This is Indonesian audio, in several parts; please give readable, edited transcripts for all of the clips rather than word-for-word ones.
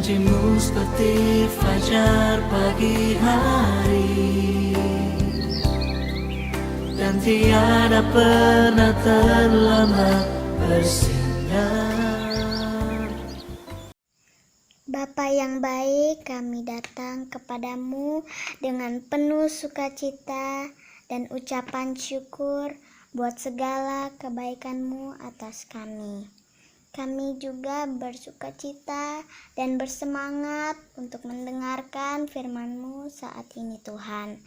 Janjimu seperti fajar pagi hari, dan tiada pernah terlambat bersinar. Bapa yang baik, kami datang kepadamu dengan penuh sukacita dan ucapan syukur buat segala kebaikan-Mu atas kami. Kami juga bersukacita dan bersemangat untuk mendengarkan firman-Mu saat ini Tuhan.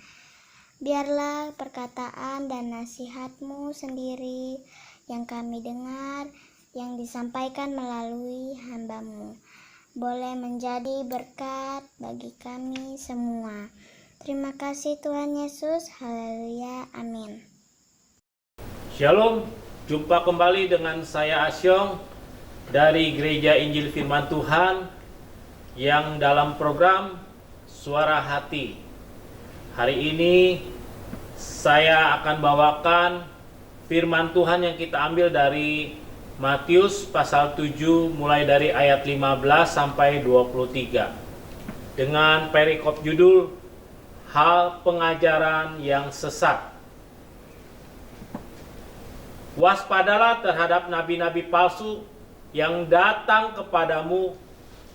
Biarlah perkataan dan nasihat-Mu sendiri yang kami dengar, yang disampaikan melalui hamba-Mu, boleh menjadi berkat bagi kami semua. Terima kasih Tuhan Yesus, haleluya, amin. Shalom, jumpa kembali dengan saya Asyong dari Gereja Injil Firman Tuhan yang dalam program Suara Hati. Hari ini saya akan bawakan firman Tuhan yang kita ambil dari Matius pasal 7 mulai dari ayat 15 sampai 23 dengan perikop judul Hal Pengajaran yang Sesat. Waspadalah terhadap nabi-nabi palsu yang datang kepadamu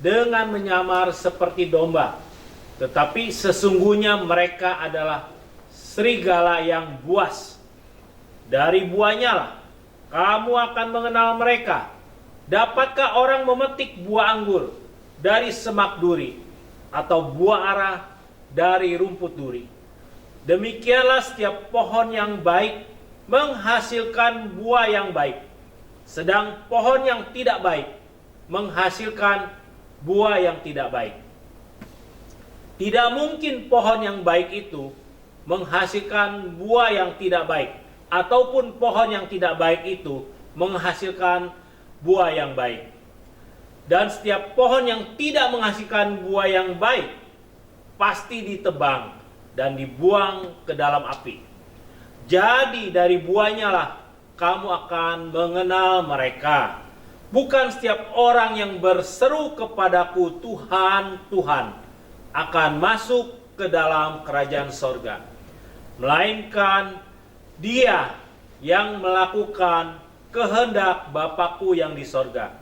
dengan menyamar seperti domba, tetapi sesungguhnya mereka adalah serigala yang buas. Dari buahnya lah kamu akan mengenal mereka. Dapatkah orang memetik buah anggur dari semak duri, atau buah ara dari rumput duri? Demikianlah setiap pohon yang baik menghasilkan buah yang baik, sedang pohon yang tidak baik menghasilkan buah yang tidak baik. Tidak mungkin pohon yang baik itu menghasilkan buah yang tidak baik, ataupun pohon yang tidak baik itu menghasilkan buah yang baik. Dan setiap pohon yang tidak menghasilkan buah yang baik pasti ditebang dan dibuang ke dalam api. Jadi dari buahnya lah kamu akan mengenal mereka. Bukan setiap orang yang berseru kepadaku Tuhan, Tuhan akan masuk ke dalam kerajaan sorga, melainkan dia yang melakukan kehendak Bapa-Ku yang di sorga.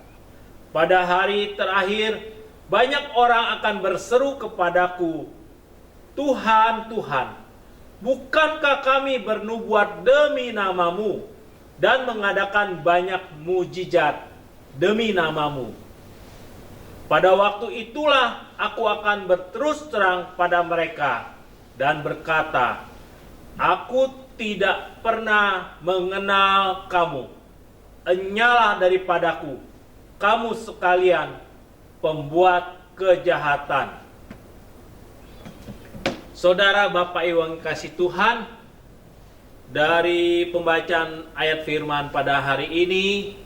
Pada hari terakhir banyak orang akan berseru kepadaku, Tuhan, Tuhan, bukankah kami bernubuat demi namamu dan mengadakan banyak mujizat demi namamu? Pada waktu itulah aku akan berterus terang pada mereka dan berkata, aku tidak pernah mengenal kamu. Enyalah daripadaku, kamu sekalian pembuat kejahatan. Saudara Bapak Ibu yang kasih Tuhan, dari pembacaan ayat firman pada hari ini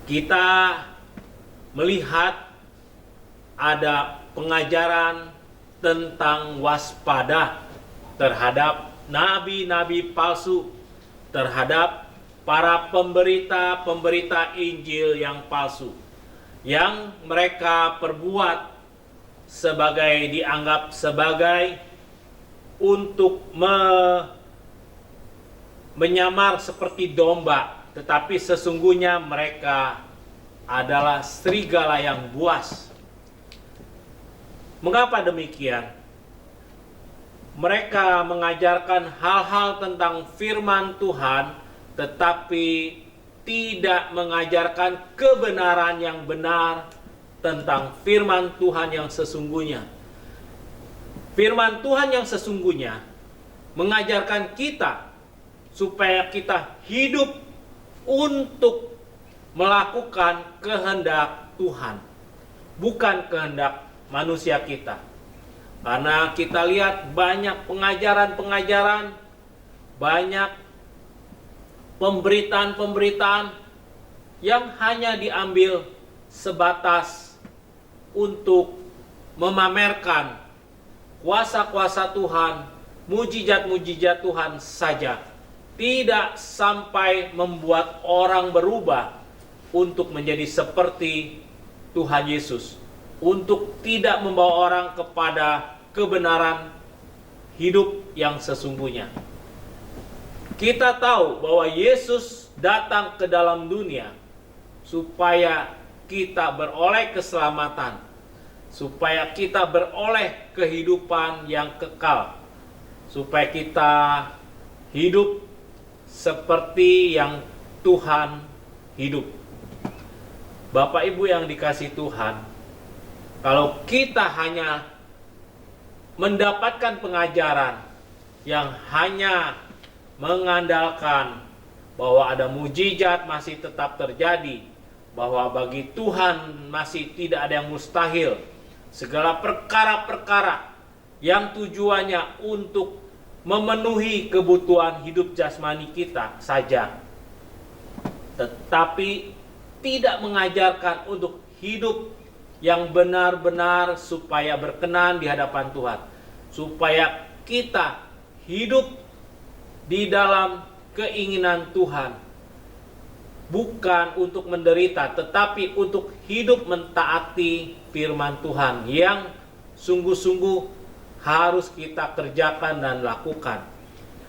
kita melihat ada pengajaran tentang waspada terhadap nabi-nabi palsu, terhadap para pemberita-pemberita Injil yang palsu, yang mereka perbuat dianggap sebagai untuk menyamar seperti domba, tetapi sesungguhnya mereka adalah serigala yang buas. Mengapa demikian? Mereka mengajarkan hal-hal tentang firman Tuhan, tetapi tidak mengajarkan kebenaran yang benar tentang firman Tuhan yang sesungguhnya. Firman Tuhan yang sesungguhnya mengajarkan kita supaya kita hidup untuk melakukan kehendak Tuhan, bukan kehendak manusia kita. Karena kita lihat banyak pengajaran-pengajaran, banyak pemberitaan-pemberitaan yang hanya diambil sebatas untuk memamerkan kuasa-kuasa Tuhan, mujizat-mujizat Tuhan saja. Tidak sampai membuat orang berubah untuk menjadi seperti Tuhan Yesus, untuk tidak membawa orang kepada kebenaran hidup yang sesungguhnya. Kita tahu bahwa Yesus datang ke dalam dunia supaya kita beroleh keselamatan, supaya kita beroleh kehidupan yang kekal, supaya kita hidup seperti yang Tuhan hidup. Bapak Ibu yang dikasihi Tuhan, kalau kita hanya mendapatkan pengajaran yang hanya mengandalkan bahwa ada mujizat masih tetap terjadi, bahwa bagi Tuhan masih tidak ada yang mustahil, segala perkara-perkara yang tujuannya untuk memenuhi kebutuhan hidup jasmani kita saja, tetapi tidak mengajarkan untuk hidup yang benar-benar supaya berkenan di hadapan Tuhan, supaya kita hidup di dalam keinginan Tuhan, bukan untuk menderita, tetapi untuk hidup mentaati firman Tuhan yang sungguh-sungguh harus kita kerjakan dan lakukan.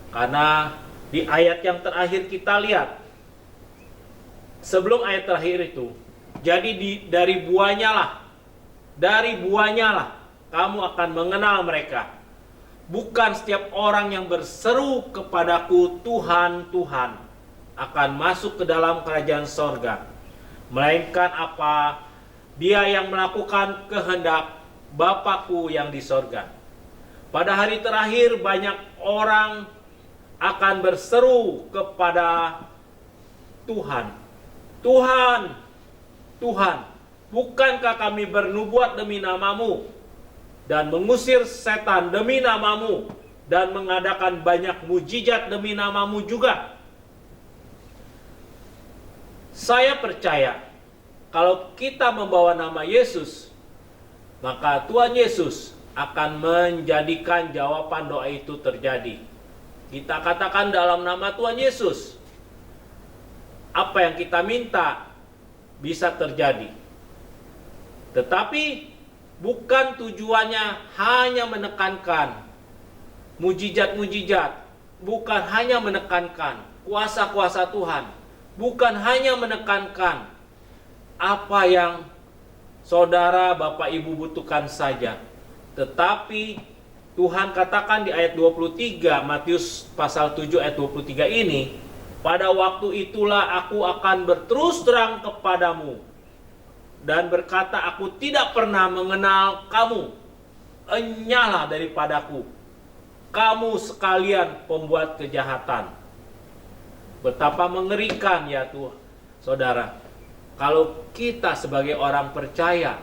Karena di ayat yang terakhir kita lihat, sebelum ayat terakhir itu, jadi dari buahnya lah kamu akan mengenal mereka. Bukan setiap orang yang berseru kepadaku Tuhan, Tuhan akan masuk ke dalam kerajaan sorga, melainkan apa dia yang melakukan kehendak Bapakku yang di sorga. Pada hari terakhir banyak orang akan berseru kepada Tuhan, Tuhan, Tuhan, bukankah kami bernubuat demi namamu dan mengusir setan demi namamu dan mengadakan banyak mujizat demi namamu juga? Saya percaya kalau kita membawa nama Yesus, maka Tuhan Yesus akan menjadikan jawaban doa itu terjadi. Kita katakan dalam nama Tuhan Yesus, apa yang kita minta bisa terjadi. Tetapi bukan tujuannya hanya menekankan mujizat-mujizat, bukan hanya menekankan kuasa-kuasa Tuhan, bukan hanya menekankan apa yang saudara, Bapak, Ibu butuhkan saja. Tetapi Tuhan katakan di ayat 23, Matius pasal 7 ayat 23 ini, pada waktu itulah aku akan berterus terang kepadamu dan berkata, aku tidak pernah mengenal kamu, enyahlah daripadaku, kamu sekalian pembuat kejahatan. Betapa mengerikan ya Tuhan, saudara, kalau kita sebagai orang percaya,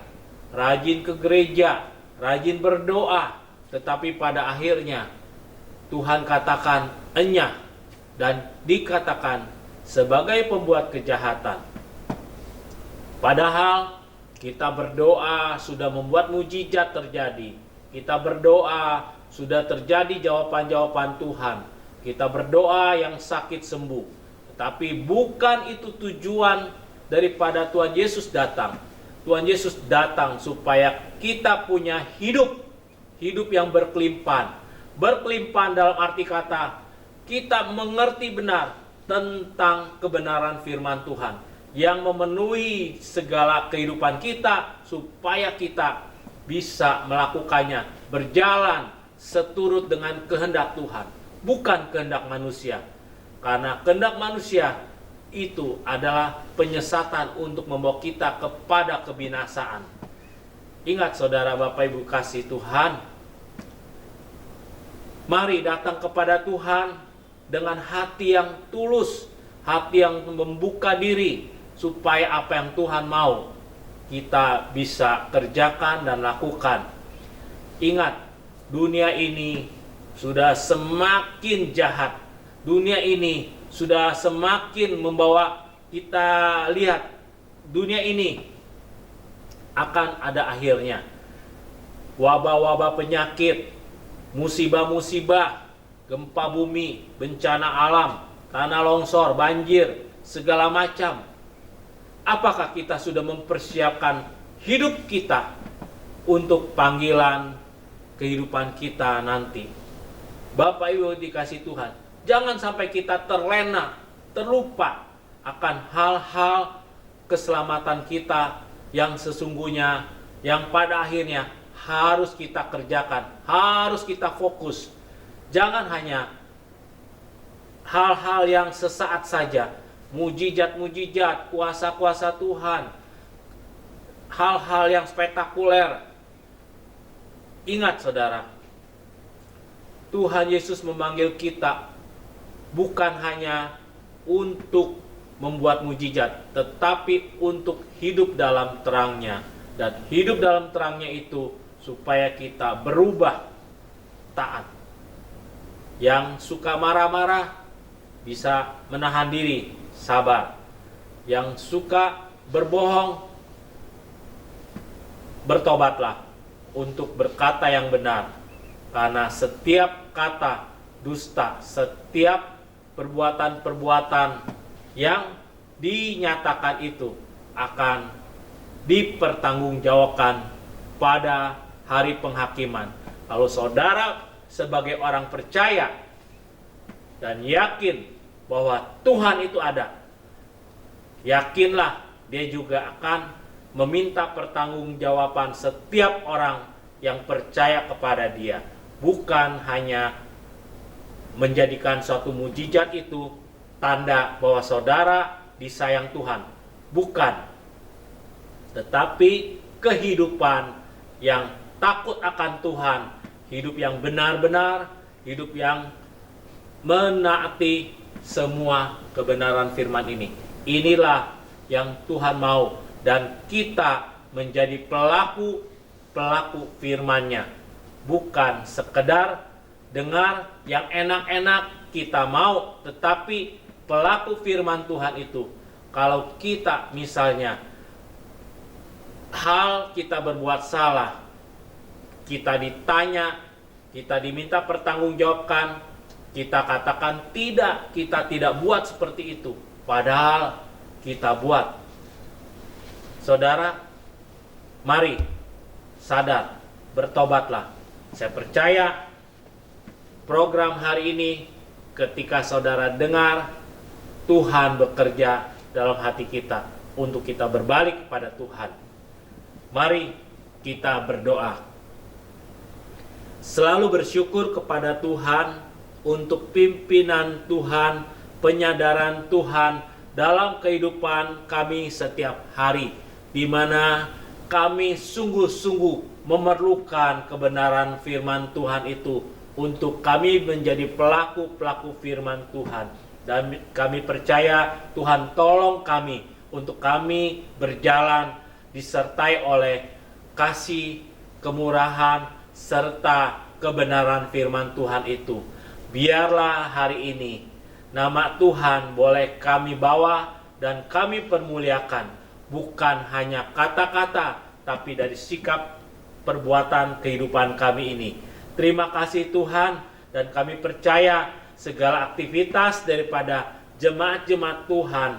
rajin ke gereja, rajin berdoa, tetapi pada akhirnya Tuhan katakan enyah dan dikatakan sebagai pembuat kejahatan. Padahal kita berdoa sudah membuat mujizat terjadi. Kita berdoa sudah terjadi jawaban-jawaban Tuhan. Kita berdoa yang sakit sembuh. Tetapi bukan itu tujuan daripada Tuhan Yesus datang. Tuhan Yesus datang supaya kita punya hidup yang berkelimpahan. Berkelimpahan dalam arti kata kita mengerti benar tentang kebenaran firman Tuhan yang memenuhi segala kehidupan kita supaya kita bisa melakukannya, berjalan seturut dengan kehendak Tuhan, bukan kehendak manusia. Karena kehendak manusia itu adalah penyesatan untuk membawa kita kepada kebinasaan. Ingat saudara, Bapak, Ibu kasih Tuhan, mari datang kepada Tuhan dengan hati yang tulus, hati yang membuka diri, supaya apa yang Tuhan mau kita bisa kerjakan dan lakukan. Ingat, dunia ini sudah semakin jahat. Dunia ini sudah semakin membawa kita lihat dunia ini akan ada akhirnya. Wabah-wabah penyakit, musibah-musibah, gempa bumi, bencana alam, tanah longsor, banjir, segala macam. Apakah kita sudah mempersiapkan hidup kita untuk panggilan kehidupan kita nanti. Bapak Ibu dikasih Tuhan, jangan sampai kita terlena, terlupa akan hal-hal keselamatan kita yang sesungguhnya, yang pada akhirnya harus kita kerjakan, harus kita fokus. Jangan hanya hal-hal yang sesaat saja, mujizat-mujizat, kuasa-kuasa Tuhan, hal-hal yang spektakuler. Ingat saudara, Tuhan Yesus memanggil kita bukan hanya untuk membuat mujizat, tetapi untuk hidup dalam terangnya. Dan hidup dalam terangnya itu supaya kita berubah taat. Yang suka marah-marah bisa menahan diri, sabar. Yang suka berbohong, bertobatlah untuk berkata yang benar. Karena setiap kata dusta, setiap perbuatan-perbuatan yang dinyatakan itu akan dipertanggungjawabkan pada hari penghakiman. Kalau saudara sebagai orang percaya dan yakin bahwa Tuhan itu ada, yakinlah dia juga akan meminta pertanggungjawaban setiap orang yang percaya kepada dia. Bukan hanya menjadikan suatu mujizat itu tanda bahwa saudara disayang Tuhan. Bukan. Tetapi kehidupan yang takut akan Tuhan, hidup yang benar-benar, hidup yang menaati semua kebenaran firman ini. Inilah yang Tuhan mau, dan kita menjadi pelaku firman-Nya. Bukan sekedar dengar yang enak-enak kita mau, tetapi pelaku firman Tuhan itu, kalau kita misalnya hal kita berbuat salah, kita ditanya, kita diminta pertanggungjawabkan, kita katakan tidak, kita tidak buat seperti itu, padahal kita buat. Saudara, mari sadar, bertobatlah. Saya percaya program hari ini ketika saudara dengar, Tuhan bekerja dalam hati kita untuk kita berbalik kepada Tuhan. Mari kita berdoa. Selalu bersyukur kepada Tuhan untuk pimpinan Tuhan, penyadaran Tuhan dalam kehidupan kami setiap hari, di mana kami sungguh-sungguh memerlukan kebenaran firman Tuhan itu untuk kami menjadi pelaku-pelaku firman Tuhan. Dan kami percaya Tuhan tolong kami untuk kami berjalan disertai oleh kasih, kemurahan, serta kebenaran firman Tuhan itu. Biarlah hari ini nama Tuhan boleh kami bawa dan kami permuliakan, bukan hanya kata-kata, tapi dari sikap perbuatan kehidupan kami ini. Terima kasih Tuhan, dan kami percaya segala aktivitas daripada jemaat-jemaat Tuhan,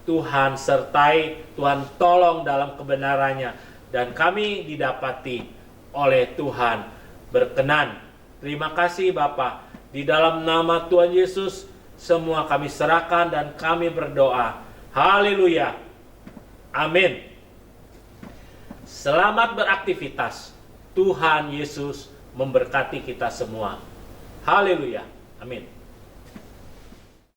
Tuhan sertai, Tuhan tolong dalam kebenarannya, dan kami didapati oleh Tuhan berkenan. Terima kasih Bapa, di dalam nama Tuhan Yesus semua kami serahkan dan kami berdoa. Haleluya. Amin. Selamat beraktivitas. Tuhan Yesus memberkati kita semua. Haleluya. Amin.